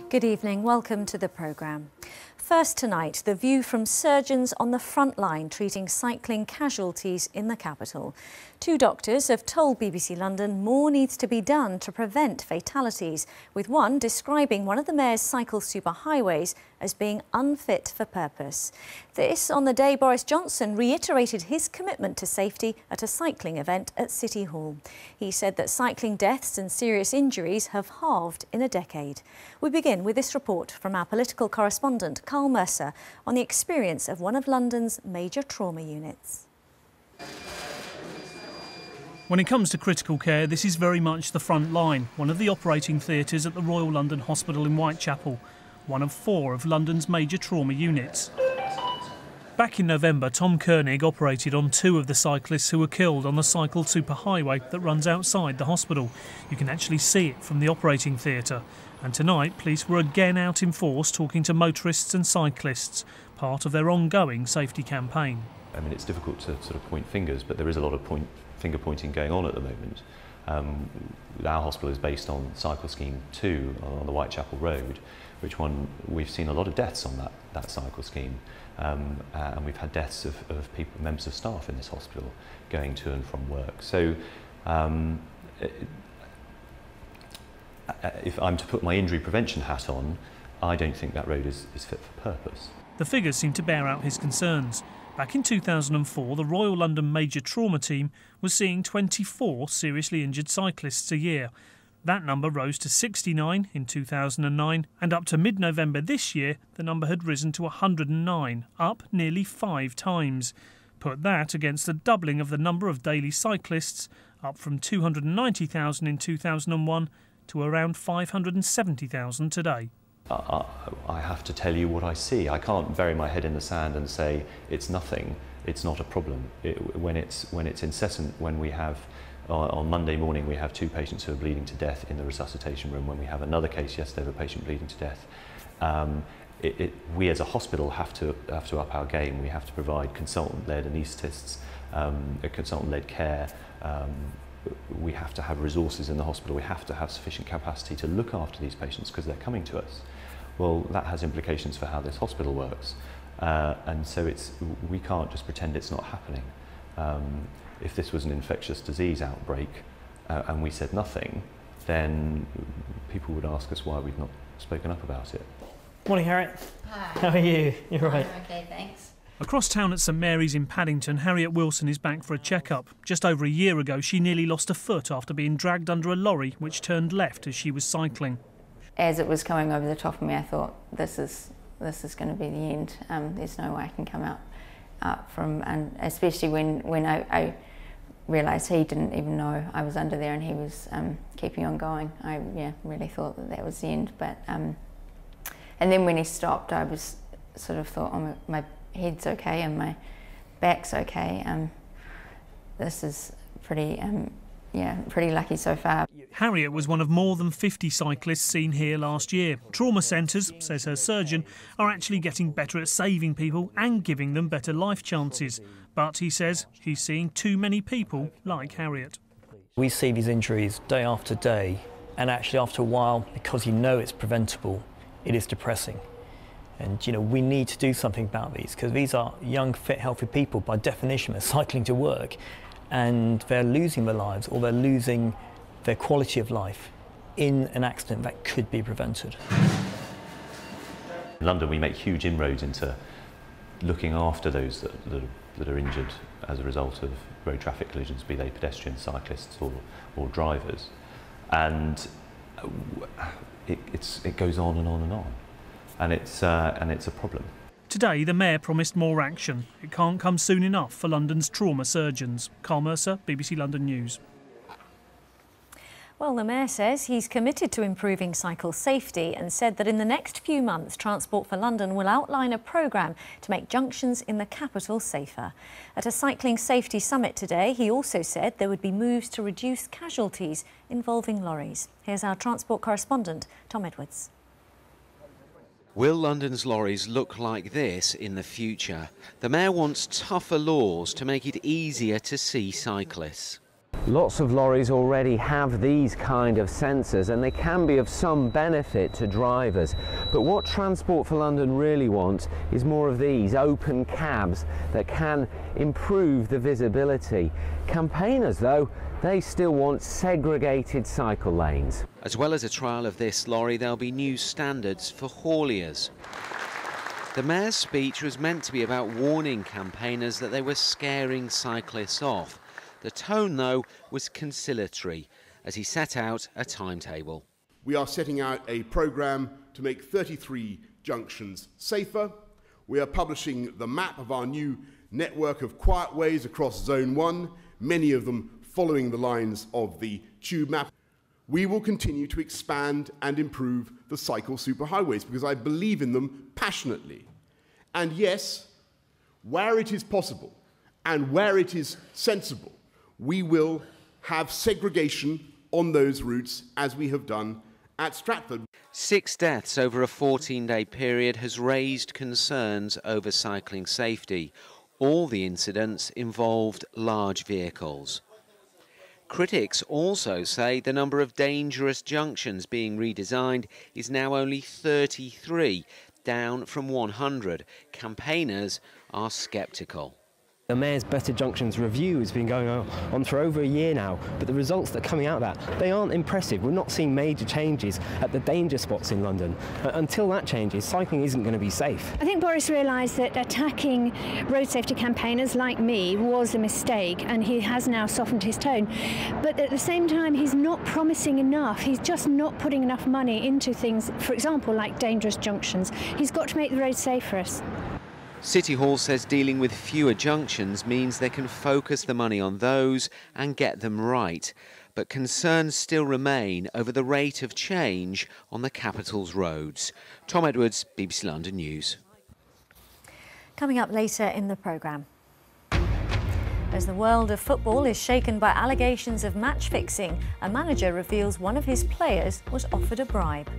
Good evening, welcome to the programme. First tonight, the view from surgeons on the front line treating cycling casualties in the capital. Two doctors have told BBC London more needs to be done to prevent fatalities, with one describing one of the mayor's cycle superhighways as being unfit for purpose. This on the day Boris Johnson reiterated his commitment to safety at a cycling event at City Hall. He said that cycling deaths and serious injuries have halved in a decade. We begin with this report from our political correspondent, Carl Mercer, on the experience of one of London's major trauma units. When it comes to critical care, this is very much the front line, one of the operating theatres at the Royal London Hospital in Whitechapel, one of 4 of London's major trauma units. Back in November, Tom Koenig operated on 2 of the cyclists who were killed on the cycle superhighway that runs outside the hospital. You can actually see it from the operating theatre. And tonight, police were again out in force talking to motorists and cyclists, part of their ongoing safety campaign. I mean, it's difficult to sort of point fingers, but there is a lot of finger pointing going on at the moment. Our hospital is based on Cycle Scheme 2 on the Whitechapel Road, which one we've seen a lot of deaths on that cycle scheme, and we've had deaths of people, members of staff in this hospital going to and from work. So if I'm to put my injury prevention hat on, I don't think that road is fit for purpose. The figures seem to bear out his concerns. Back in 2004, the Royal London Major Trauma Team was seeing 24 seriously injured cyclists a year. That number rose to 69 in 2009, and up to mid-November this year, the number had risen to 109, up nearly 5 times. Put that against the doubling of the number of daily cyclists, up from 290,000 in 2001 to around 570,000 today. I have to tell you what I see. I can't bury my head in the sand and say it's nothing, it's not a problem. When it's incessant, when we have, on Monday morning we have 2 patients who are bleeding to death in the resuscitation room, when we have another case yesterday of a patient bleeding to death, we as a hospital have to up our game. We have to provide consultant-led anaesthetists, consultant-led care. We have to have resources in the hospital. We have to have sufficient capacity to look after these patients because they're coming to us. Well, that has implications for how this hospital works. And so we can't just pretend it's not happening. If this was an infectious disease outbreak and we said nothing, then people would ask us why we've not spoken up about it. Morning, Harriet. Hi. How are you? You're right. I'm okay, thanks. Across town at St Mary's in Paddington, Harriet Wilson is back for a checkup. Just over a year ago, she nearly lost a foot after being dragged under a lorry which turned left as she was cycling. As it was coming over the top of me, I thought, this is going to be the end. There's no way I can come out from, and especially when I realised he didn't even know I was under there and he was keeping on going. I really thought that was the end. But and then when he stopped, I was sort of thought, oh, my head's okay and my back's okay. This is pretty lucky so far. Harriet was one of more than 50 cyclists seen here last year. Trauma centres, says her surgeon, are actually getting better at saving people and giving them better life chances. But he says he's seeing too many people like Harriet. We see these injuries day after day, and actually after a while, because you know it's preventable, it is depressing. And we need to do something about these, because these are young, fit, healthy people. By definition, they're cycling to work, and they're losing their lives, or they're losing their quality of life in an accident that could be prevented. In London, we make huge inroads into looking after those that are injured as a result of road traffic collisions, be they pedestrians, cyclists, or drivers, and it goes on and on and on. And it's a problem. Today, the Mayor promised more action. It can't come soon enough for London's trauma surgeons. Carl Mercer, BBC London News. Well, the Mayor says he's committed to improving cycle safety and said that in the next few months, Transport for London will outline a programme to make junctions in the capital safer. At a cycling safety summit today, he also said there would be moves to reduce casualties involving lorries. Here's our transport correspondent, Tom Edwards. Will London's lorries look like this in the future? The Mayor wants tougher laws to make it easier to see cyclists. Lots of lorries already have these kind of sensors and they can be of some benefit to drivers. But what Transport for London really wants is more of these open cabs that can improve the visibility. Campaigners, though, they still want segregated cycle lanes. As well as a trial of this lorry, there'll be new standards for hauliers. The Mayor's speech was meant to be about warning campaigners that they were scaring cyclists off. The tone, though, was conciliatory as he set out a timetable. We are setting out a programme to make 33 junctions safer. We are publishing the map of our new network of quiet ways across Zone 1, many of them following the lines of the tube map. We will continue to expand and improve the cycle superhighways because I believe in them passionately. And yes, where it is possible and where it is sensible, we will have segregation on those routes as we have done at Stratford. 6 deaths over a 14-day period has raised concerns over cycling safety. All the incidents involved large vehicles. Critics also say the number of dangerous junctions being redesigned is now only 33, down from 100. Campaigners are sceptical. The Mayor's Better Junctions review has been going on for over a year now, but the results that are coming out of that, they aren't impressive. We're not seeing major changes at the danger spots in London. Until that changes, cycling isn't going to be safe. I think Boris realised that attacking road safety campaigners like me was a mistake, and he has now softened his tone. But at the same time, he's not promising enough. He's just not putting enough money into things, for example, like dangerous junctions. He's got to make the roads safe for us. City Hall says dealing with fewer junctions means they can focus the money on those and get them right. But concerns still remain over the rate of change on the capital's roads. Tom Edwards, BBC London News. Coming up later in the programme. As the world of football is shaken by allegations of match fixing, a manager reveals one of his players was offered a bribe.